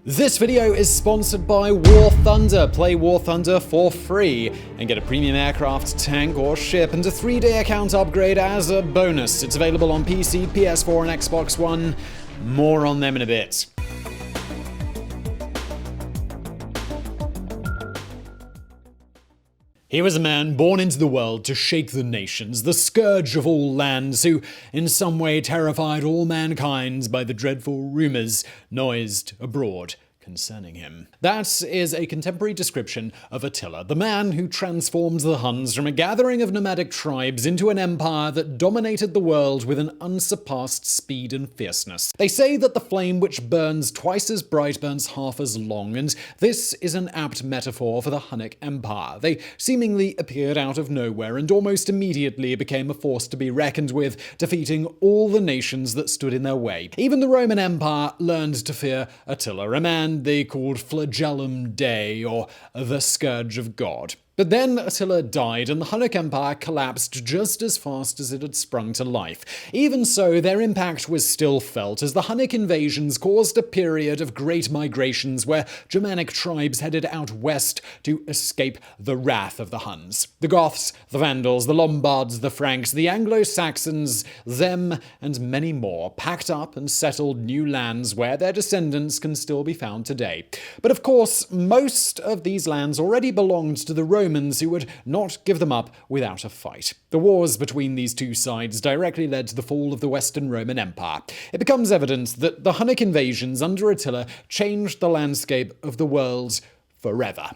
This video is sponsored by War Thunder. Play War Thunder for free and get a premium aircraft, tank, or ship and a 3-day account upgrade as a bonus. It's available on PC, PS4, and Xbox One. More on them in a bit. He was a man born into the world to shake the nations, the scourge of all lands, who in some way terrified all mankind by the dreadful rumours noised abroad concerning him. That is a contemporary description of Attila, the man who transformed the Huns from a gathering of nomadic tribes into an empire that dominated the world with an unsurpassed speed and fierceness. They say that the flame which burns twice as bright burns half as long, and this is an apt metaphor for the Hunnic Empire. They seemingly appeared out of nowhere and almost immediately became a force to be reckoned with, defeating all the nations that stood in their way. Even the Roman Empire learned to fear Attila, a man they called Flagellum Dei, or the Scourge of God. But then Attila died and the Hunnic Empire collapsed just as fast as it had sprung to life. Even so, their impact was still felt, as the Hunnic invasions caused a period of great migrations where Germanic tribes headed out west to escape the wrath of the Huns. The Goths, the Vandals, the Lombards, the Franks, the Anglo-Saxons, them and many more packed up and settled new lands where their descendants can still be found today. But of course, most of these lands already belonged to the Romans, who would not give them up without a fight. The wars between these two sides directly led to the fall of the Western Roman Empire. It becomes evident that the Hunnic invasions under Attila changed the landscape of the world forever.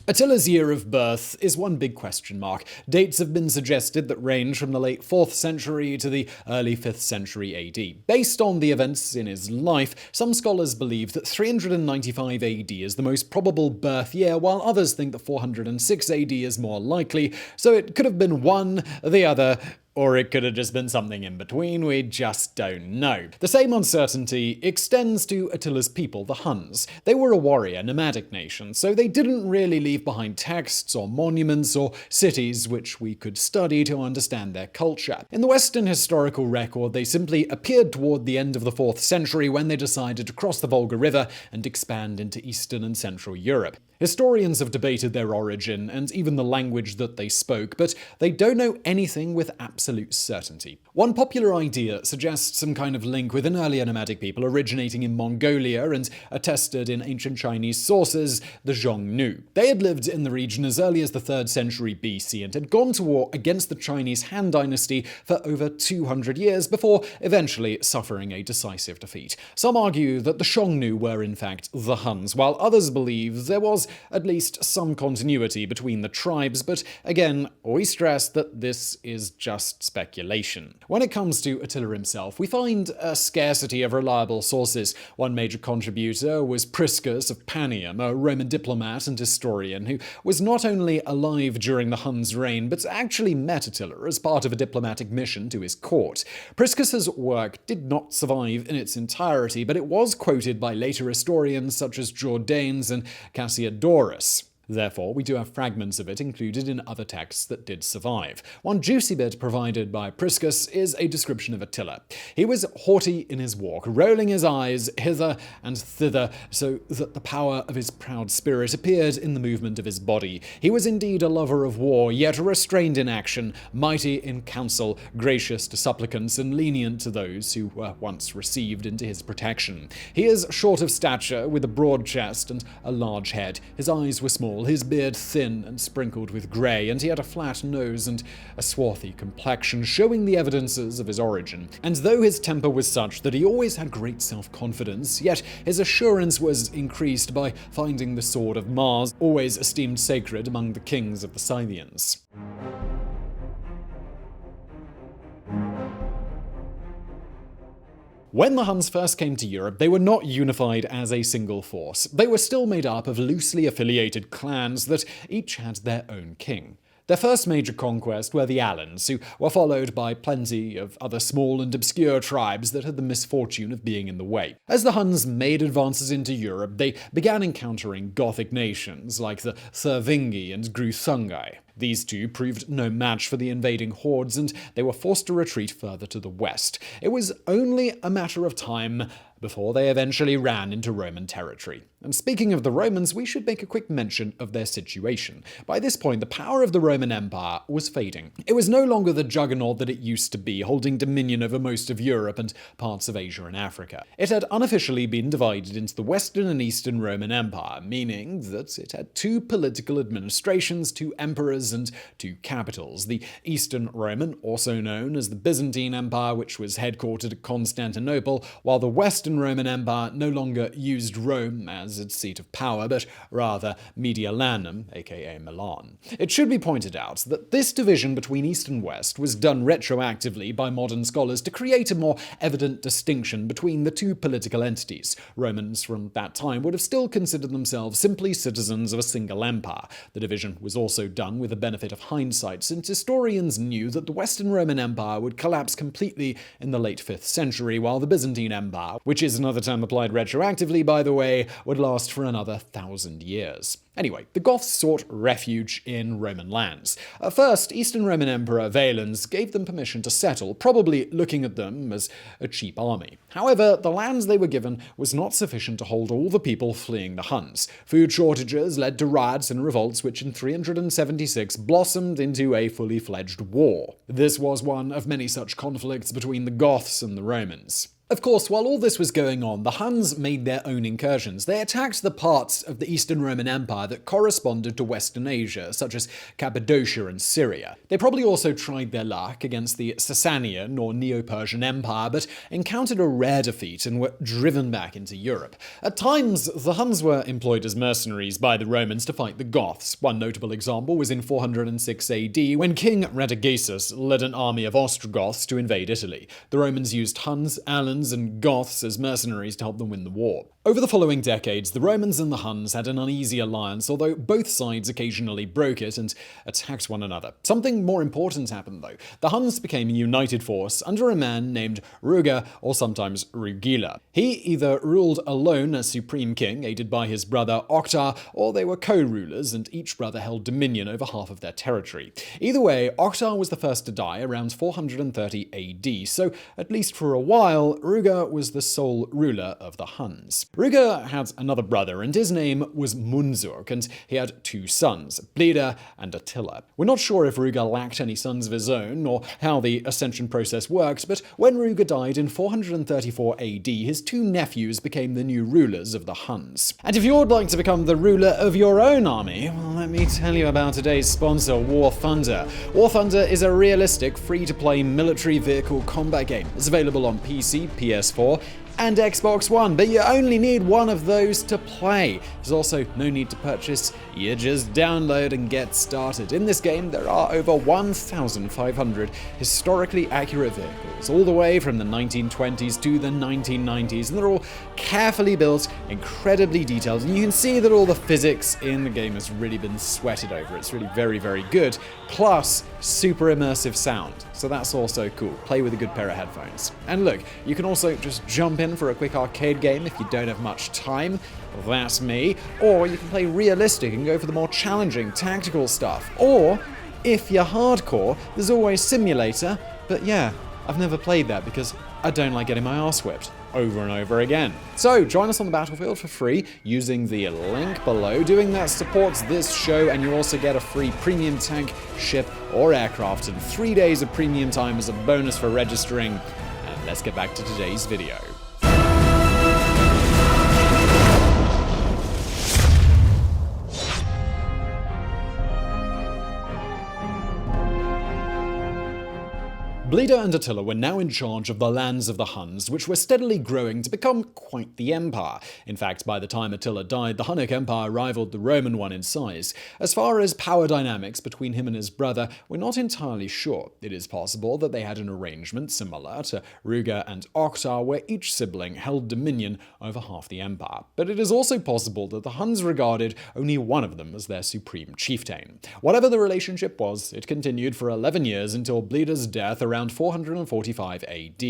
Attila's year of birth is one big question mark. Dates have been suggested that range from the late 4th century to the early 5th century AD. Based on the events in his life, some scholars believe that 395 AD is the most probable birth year, while others think that 406 AD is more likely, so it could have been one, the other, or it could have just been something in between, we just don't know. The same uncertainty extends to Attila's people, the Huns. They were a warrior, nomadic nation, so they didn't really leave behind texts or monuments or cities which we could study to understand their culture. In the Western historical record, they simply appeared toward the end of the 4th century when they decided to cross the Volga River and expand into Eastern and Central Europe. Historians have debated their origin and even the language that they spoke, but they don't know anything with absolute certainty. One popular idea suggests some kind of link with an earlier nomadic people originating in Mongolia and attested in ancient Chinese sources, the Xiongnu. They had lived in the region as early as the 3rd century BC and had gone to war against the Chinese Han Dynasty for over 200 years before eventually suffering a decisive defeat. Some argue that the Xiongnu were in fact the Huns, while others believe there was at least some continuity between the tribes, but again, we stress that this is just speculation. When it comes to Attila himself, we find a scarcity of reliable sources. One major contributor was Priscus of Panium, a Roman diplomat and historian who was not only alive during the Huns' reign, but actually met Attila as part of a diplomatic mission to his court. Priscus's work did not survive in its entirety, but it was quoted by later historians such as Jordanes and Cassiodorus. Therefore, we do have fragments of it included in other texts that did survive. One juicy bit provided by Priscus is a description of Attila. He was haughty in his walk, rolling his eyes hither and thither, so that the power of his proud spirit appeared in the movement of his body. He was indeed a lover of war, yet restrained in action, mighty in counsel, gracious to supplicants, and lenient to those who were once received into his protection. He is short of stature, with a broad chest and a large head. His eyes were small, his beard thin and sprinkled with grey, and he had a flat nose and a swarthy complexion, showing the evidences of his origin. And though his temper was such that he always had great self-confidence, yet his assurance was increased by finding the sword of Mars, always esteemed sacred among the kings of the Scythians. When the Huns first came to Europe, they were not unified as a single force. They were still made up of loosely affiliated clans that each had their own king. Their first major conquest were the Alans, who were followed by plenty of other small and obscure tribes that had the misfortune of being in the way. As the Huns made advances into Europe, they began encountering Gothic nations like the Thervingi and Gruthungi. These two proved no match for the invading hordes, and they were forced to retreat further to the west. It was only a matter of time before they eventually ran into Roman territory. And speaking of the Romans, we should make a quick mention of their situation. By this point, the power of the Roman Empire was fading. It was no longer the juggernaut that it used to be, holding dominion over most of Europe and parts of Asia and Africa. It had unofficially been divided into the Western and Eastern Roman Empire, meaning that it had two political administrations, two emperors, and two capitals. The Eastern Roman, also known as the Byzantine Empire, which was headquartered at Constantinople, while the Western Roman Empire no longer used Rome as its seat of power, but rather Mediolanum, aka Milan. It should be pointed out that this division between East and West was done retroactively by modern scholars to create a more evident distinction between the two political entities. Romans from that time would have still considered themselves simply citizens of a single empire. The division was also done with the benefit of hindsight, since historians knew that the Western Roman Empire would collapse completely in the late 5th century, while the Byzantine Empire, which is another term applied retroactively by the way, would last for another 1,000 years. Anyway, the Goths sought refuge in Roman lands. At first, Eastern Roman Emperor Valens gave them permission to settle, probably looking at them as a cheap army. However, the lands they were given was not sufficient to hold all the people fleeing the Huns. Food shortages led to riots and revolts, which in 376 blossomed into a fully fledged war. This was one of many such conflicts between the Goths and the Romans. Of course, while all this was going on, the Huns made their own incursions. They attacked the parts of the Eastern Roman Empire that corresponded to Western Asia, such as Cappadocia and Syria. They probably also tried their luck against the Sasanian or Neo-Persian Empire, but encountered a rare defeat and were driven back into Europe. At times, the Huns were employed as mercenaries by the Romans to fight the Goths. One notable example was in 406 AD, when King Radagaisus led an army of Ostrogoths to invade Italy. The Romans used Huns, Alans, and Goths as mercenaries to help them win the war. Over the following decades, the Romans and the Huns had an uneasy alliance, although both sides occasionally broke it and attacked one another. Something more important happened, though. The Huns became a united force under a man named Ruga, or sometimes Rugila. He either ruled alone as supreme king, aided by his brother Octar, or they were co-rulers, and each brother held dominion over half of their territory. Either way, Octar was the first to die around 430 AD, so at least for a while, Ruga was the sole ruler of the Huns. Ruga had another brother, and his name was Munzuk, and he had two sons, Bleda and Attila. We're not sure if Ruga lacked any sons of his own, or how the ascension process worked, but when Ruga died in 434 AD, his two nephews became the new rulers of the Huns. And if you would like to become the ruler of your own army, well, let me tell you about today's sponsor, War Thunder. War Thunder is a realistic, free-to-play military vehicle combat game. It's available on PC, PS4, and Xbox One, but you only need one of those to play. There's also no need to purchase, you just download and get started. In this game, there are over 1,500 historically accurate vehicles, all the way from the 1920s to the 1990s, and they're all carefully built, incredibly detailed, and you can see that all the physics in the game has really been sweated over. It's really very, very good, plus super immersive sound, so that's also cool. Play with a good pair of headphones. And look, you can also just jump in for a quick arcade game if you don't have much time. That's me. Or you can play realistic and go for the more challenging tactical stuff. Or, if you're hardcore, there's always Simulator, but yeah, I've never played that because I don't like getting my arse whipped over and over again. So join us on the battlefield for free using the link below. Doing that supports this show, and you also get a free premium tank, ship, or aircraft, and 3 days of premium time as a bonus for registering. And let's get back to today's video. Bleda and Attila were now in charge of the lands of the Huns, which were steadily growing to become quite the empire. In fact, by the time Attila died, the Hunnic Empire rivaled the Roman one in size. As far as power dynamics between him and his brother, we're not entirely sure. It is possible that they had an arrangement similar to Ruga and Oktar, where each sibling held dominion over half the empire. But it is also possible that the Huns regarded only one of them as their supreme chieftain. Whatever the relationship was, it continued for 11 years until Bleda's death around 445 AD.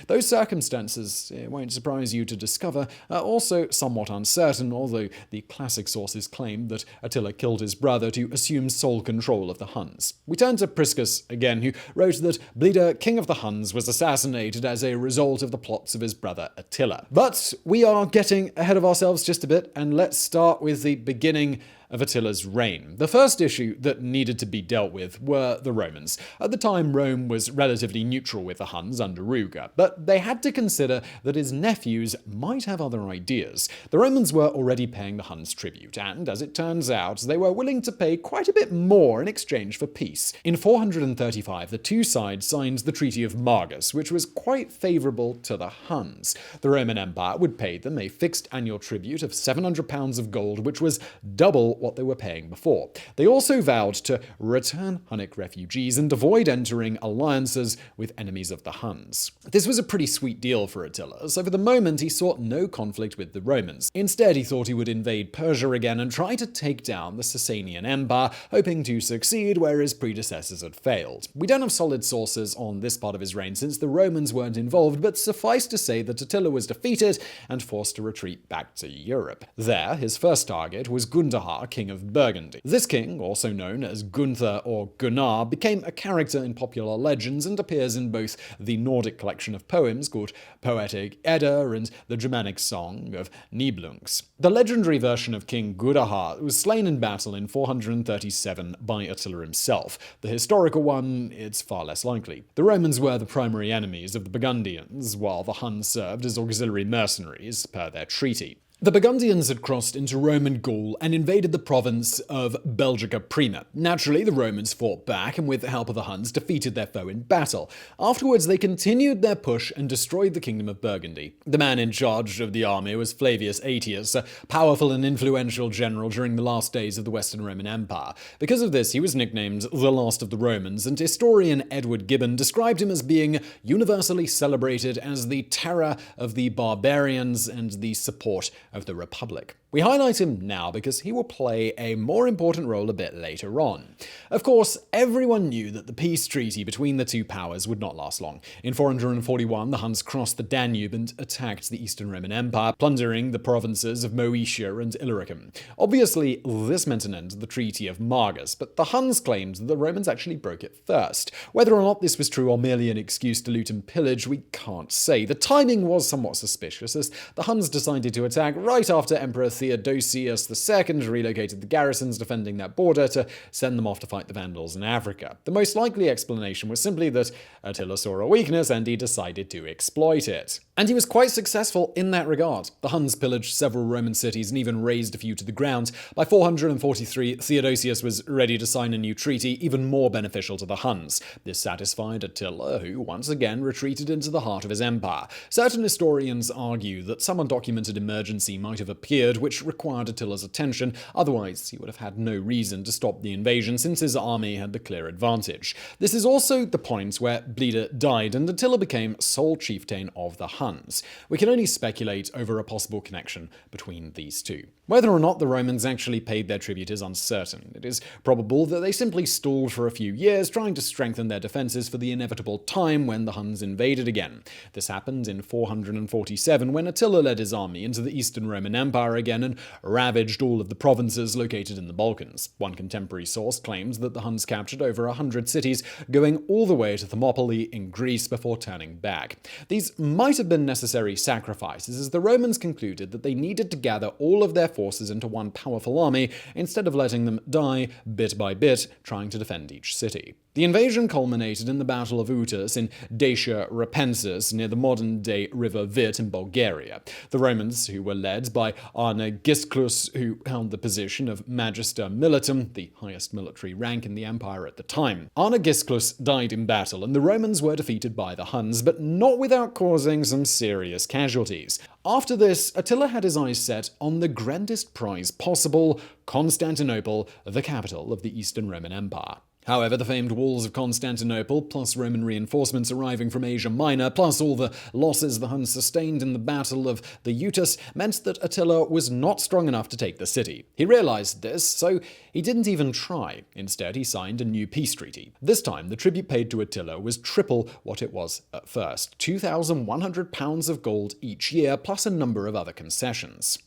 Those circumstances, it won't surprise you to discover, are also somewhat uncertain, although the classic sources claim that Attila killed his brother to assume sole control of the Huns. We turn to Priscus again, who wrote that Bleda, king of the Huns, was assassinated as a result of the plots of his brother Attila. But we are getting ahead of ourselves just a bit, and let's start with the beginning of Attila's reign. The first issue that needed to be dealt with were the Romans. At the time, Rome was relatively neutral with the Huns under Ruga, but they had to consider that his nephews might have other ideas. The Romans were already paying the Huns tribute, and as it turns out, they were willing to pay quite a bit more in exchange for peace. In 435, the two sides signed the Treaty of Margus, which was quite favourable to the Huns. The Roman Empire would pay them a fixed annual tribute of 700 pounds of gold, which was double what they were paying before. They also vowed to return Hunnic refugees and avoid entering alliances with enemies of the Huns. This was a pretty sweet deal for Attila, so for the moment he sought no conflict with the Romans. Instead, he thought he would invade Persia again and try to take down the Sasanian Empire, hoping to succeed where his predecessors had failed. We don't have solid sources on this part of his reign since the Romans weren't involved, but suffice to say that Attila was defeated and forced to retreat back to Europe. There, his first target was Gundahar, king of Burgundy. This king, also known as Gunther or Gunnar, became a character in popular legends and appears in both the Nordic collection of poems called Poetic Edda and the Germanic song of Nibelungs. The legendary version of King Gundahar was slain in battle in 437 by Attila himself. The historical one, it's far less likely. The Romans were the primary enemies of the Burgundians, while the Huns served as auxiliary mercenaries per their treaty. The Burgundians had crossed into Roman Gaul and invaded the province of Belgica Prima. Naturally, the Romans fought back and with the help of the Huns defeated their foe in battle. Afterwards, they continued their push and destroyed the kingdom of Burgundy. The man in charge of the army was Flavius Aetius, a powerful and influential general during the last days of the Western Roman Empire. Because of this, he was nicknamed the Last of the Romans, and historian Edward Gibbon described him as being universally celebrated as the terror of the barbarians and the support of the Republic. We highlight him now because he will play a more important role a bit later on. Of course, everyone knew that the peace treaty between the two powers would not last long. In 441, the Huns crossed the Danube and attacked the Eastern Roman Empire, plundering the provinces of Moesia and Illyricum. Obviously, this meant an end to the Treaty of Margus, but the Huns claimed that the Romans actually broke it first. Whether or not this was true or merely an excuse to loot and pillage, we can't say. The timing was somewhat suspicious, as the Huns decided to attack right after Emperor Theodosius II relocated the garrisons defending that border to send them off to fight the Vandals in Africa. The most likely explanation was simply that Attila saw a weakness and he decided to exploit it. And he was quite successful in that regard. The Huns pillaged several Roman cities and even razed a few to the ground. By 443, Theodosius was ready to sign a new treaty, even more beneficial to the Huns. This satisfied Attila, who once again retreated into the heart of his empire. Certain historians argue that some undocumented emergency might have appeared which required Attila's attention, otherwise he would have had no reason to stop the invasion since his army had the clear advantage. This is also the point where Bleda died and Attila became sole chieftain of the Huns. We can only speculate over a possible connection between these two. Whether or not the Romans actually paid their tribute is uncertain. It is probable that they simply stalled for a few years, trying to strengthen their defenses for the inevitable time when the Huns invaded again. This happened in 447 when Attila led his army into the Eastern Roman Empire again and ravaged all of the provinces located in the Balkans. One contemporary source claims that the Huns captured over 100 cities, going all the way to Thermopylae in Greece before turning back. These might have been necessary sacrifices, as the Romans concluded that they needed to gather all of their forces into one powerful army instead of letting them die bit by bit trying to defend each city. The invasion culminated in the Battle of Utus in Dacia Repensis near the modern-day River Vit in Bulgaria. The Romans, who were led by Arne Gisclus, who held the position of Magister Militum, the highest military rank in the empire at the time. Arne Gisclus died in battle, and the Romans were defeated by the Huns, but not without causing some serious casualties. After this, Attila had his eyes set on the grandest prize possible, Constantinople, the capital of the Eastern Roman Empire. However, the famed walls of Constantinople, plus Roman reinforcements arriving from Asia Minor, plus all the losses the Huns sustained in the Battle of the Utus, meant that Attila was not strong enough to take the city. He realized this, so he didn't even try. Instead, he signed a new peace treaty. This time, the tribute paid to Attila was triple what it was at first, 2,100 pounds of gold each year, plus a number of other concessions.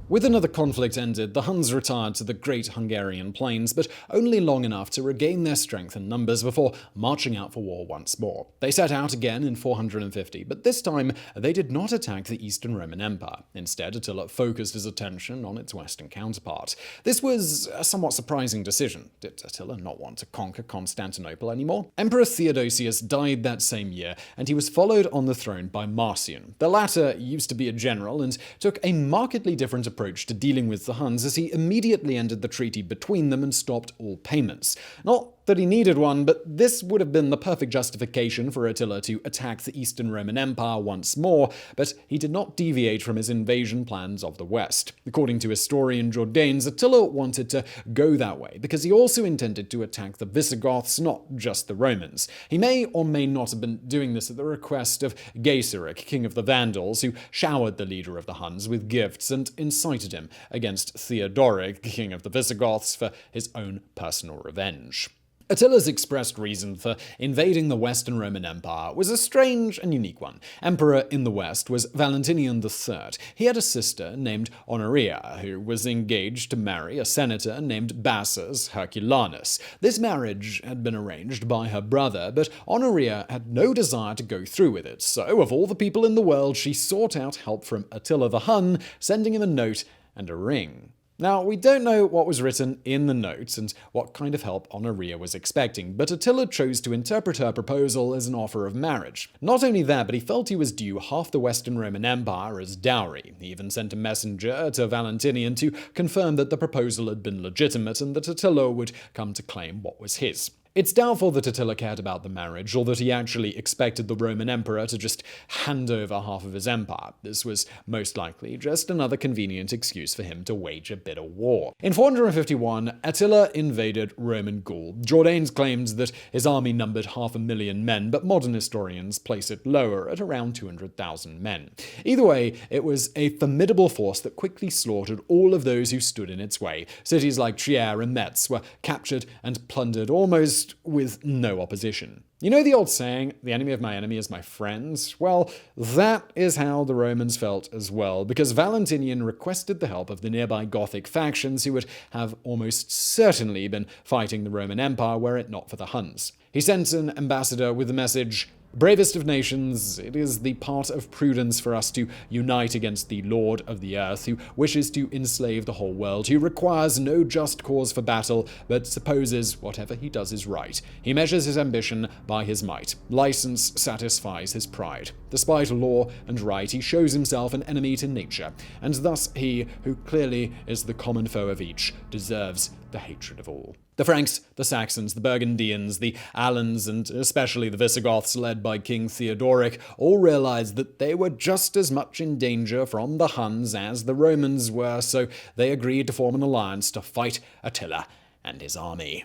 With another conflict ended, the Huns retired to the Great Hungarian Plains, but only long enough to regain their strength and numbers before marching out for war once more. They set out again in 450, but this time they did not attack the Eastern Roman Empire. Instead, Attila focused his attention on its western counterpart. This was a somewhat surprising decision. Did Attila not want to conquer Constantinople anymore? Emperor Theodosius died that same year, and he was followed on the throne by Marcian. The latter used to be a general and took a markedly different approach to dealing with the Huns, as he immediately ended the treaty between them and stopped all payments. Not that he needed one, but this would have been the perfect justification for Attila to attack the Eastern Roman Empire once more, but he did not deviate from his invasion plans of the West. According to historian Jordanes, Attila wanted to go that way because he also intended to attack the Visigoths, not just the Romans. He may or may not have been doing this at the request of Gaiseric, king of the Vandals, who showered the leader of the Huns with gifts and incited him against Theodoric, king of the Visigoths, for his own personal revenge. Attila's expressed reason for invading the Western Roman Empire was a strange and unique one. Emperor in the West was Valentinian III. He had a sister named Honoria, who was engaged to marry a senator named Bassus Herculanus. This marriage had been arranged by her brother, but Honoria had no desire to go through with it, so of all the people in the world, she sought out help from Attila the Hun, sending him a note and a ring. Now, we don't know what was written in the notes and what kind of help Honoria was expecting, but Attila chose to interpret her proposal as an offer of marriage. Not only that, but he felt he was due half the Western Roman Empire as dowry. He even sent a messenger to Valentinian to confirm that the proposal had been legitimate and that Attila would come to claim what was his. It's doubtful that Attila cared about the marriage, or that he actually expected the Roman emperor to just hand over half of his empire. This was most likely just another convenient excuse for him to wage a bitter war. In 451, Attila invaded Roman Gaul. Jordanes claimed that his army numbered 500,000 men, but modern historians place it lower at around 200,000 men. Either way, it was a formidable force that quickly slaughtered all of those who stood in its way. Cities like Trier and Metz were captured and plundered almost with no opposition. You know the old saying, the enemy of my enemy is my friend? Well, that is how the Romans felt as well, because Valentinian requested the help of the nearby Gothic factions who would have almost certainly been fighting the Roman Empire were it not for the Huns. He sent an ambassador with the message, "Bravest of nations, it is the part of prudence for us to unite against the Lord of the earth, who wishes to enslave the whole world, who requires no just cause for battle, but supposes whatever he does is right. He measures his ambition by his might. License satisfies his pride. Despite law and right, he shows himself an enemy to nature, and thus he, who clearly is the common foe of each, deserves the hatred of all." The Franks, the Saxons, the Burgundians, the Alans, and especially the Visigoths led by King Theodoric all realized that they were just as much in danger from the Huns as the Romans were, so they agreed to form an alliance to fight Attila and his army.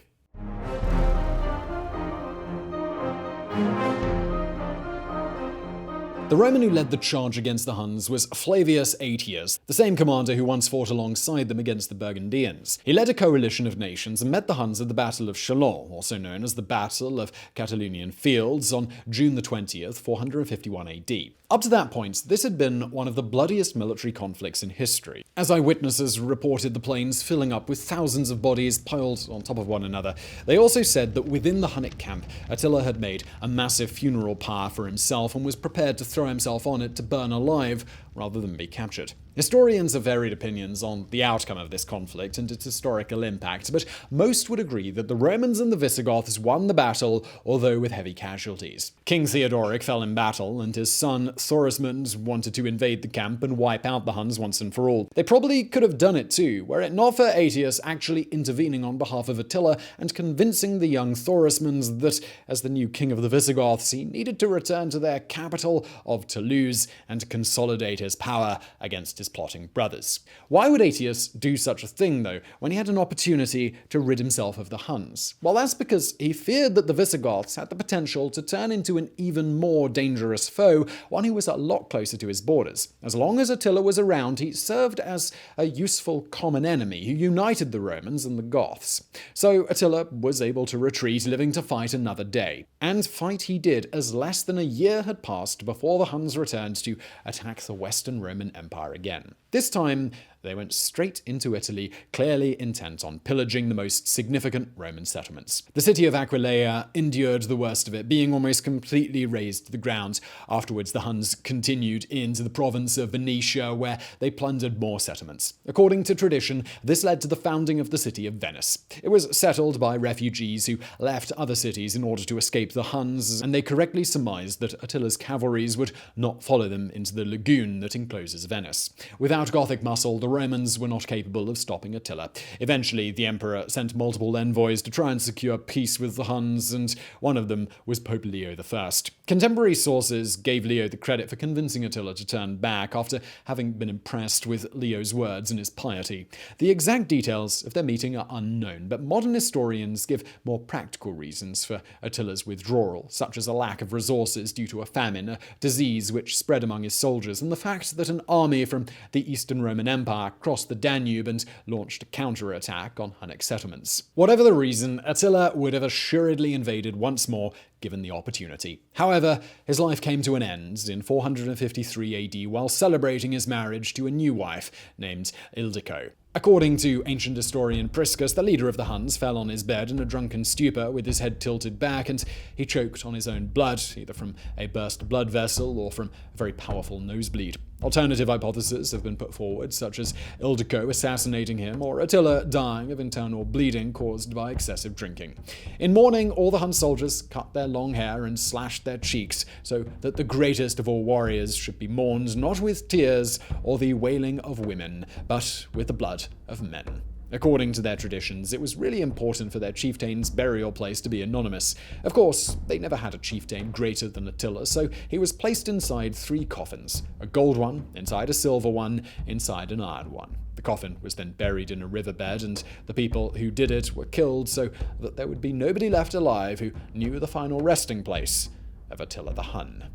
The Roman who led the charge against the Huns was Flavius Aetius, the same commander who once fought alongside them against the Burgundians. He led a coalition of nations and met the Huns at the Battle of Chalons, also known as the Battle of Catalaunian Fields, on June the 20th, 451 AD. Up to that point, this had been one of the bloodiest military conflicts in history, as eyewitnesses reported the plains filling up with thousands of bodies piled on top of one another. They also said that within the Hunnic camp, Attila had made a massive funeral pyre for himself and was prepared to throw himself on it to burn alive rather than be captured. Historians have varied opinions on the outcome of this conflict and its historical impact, but most would agree that the Romans and the Visigoths won the battle, although with heavy casualties. King Theodoric fell in battle, and his son Thorismund wanted to invade the camp and wipe out the Huns once and for all. They probably could have done it too, were it not for Aetius actually intervening on behalf of Attila and convincing the young Thorismund that, as the new king of the Visigoths, he needed to return to their capital of Toulouse and consolidate his power against his plotting brothers. Why would Aetius do such a thing, though, when he had an opportunity to rid himself of the Huns? Well, that's because he feared that the Visigoths had the potential to turn into an even more dangerous foe when he was a lot closer to his borders. As long as Attila was around, he served as a useful common enemy who united the Romans and the Goths. So Attila was able to retreat, living to fight another day. And fight he did, as less than a year had passed before the Huns returned to attack the Western Roman Empire again. This time, they went straight into Italy, clearly intent on pillaging the most significant Roman settlements. The city of Aquileia endured the worst of it, being almost completely razed to the ground. Afterwards, the Huns continued into the province of Venetia, where they plundered more settlements. According to tradition, this led to the founding of the city of Venice. It was settled by refugees who left other cities in order to escape the Huns, and they correctly surmised that Attila's cavalries would not follow them into the lagoon that encloses Venice. Without Gothic muscle, the Romans were not capable of stopping Attila. Eventually, the emperor sent multiple envoys to try and secure peace with the Huns, and one of them was Pope Leo I. Contemporary sources gave Leo the credit for convincing Attila to turn back after having been impressed with Leo's words and his piety. The exact details of their meeting are unknown, but modern historians give more practical reasons for Attila's withdrawal, such as a lack of resources due to a famine, a disease which spread among his soldiers, and the fact that an army from the Eastern Roman Empire crossed the Danube and launched a counterattack on Hunnic settlements. Whatever the reason, Attila would have assuredly invaded once more given the opportunity. However, his life came to an end in 453 AD while celebrating his marriage to a new wife named Ildico. According to ancient historian Priscus, the leader of the Huns fell on his bed in a drunken stupor with his head tilted back, and he choked on his own blood, either from a burst blood vessel or from a very powerful nosebleed. Alternative hypotheses have been put forward, such as Ildico assassinating him or Attila dying of internal bleeding caused by excessive drinking. In mourning, all the Hun soldiers cut their long hair and slashed their cheeks so that the greatest of all warriors should be mourned not with tears or the wailing of women, but with the blood of men. According to their traditions, it was really important for their chieftain's burial place to be anonymous. Of course, they never had a chieftain greater than Attila, so he was placed inside 3 coffins, a gold one, inside a silver one, inside an iron one. The coffin was then buried in a riverbed, and the people who did it were killed so that there would be nobody left alive who knew the final resting place of Attila the Hun.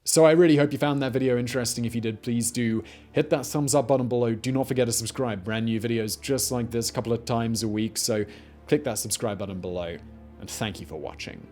So I really hope you found that video interesting. If you did, please do hit that thumbs up button below. Do not forget to subscribe. Brand new videos just like this a couple of times a week, so click that subscribe button below. And thank you for watching.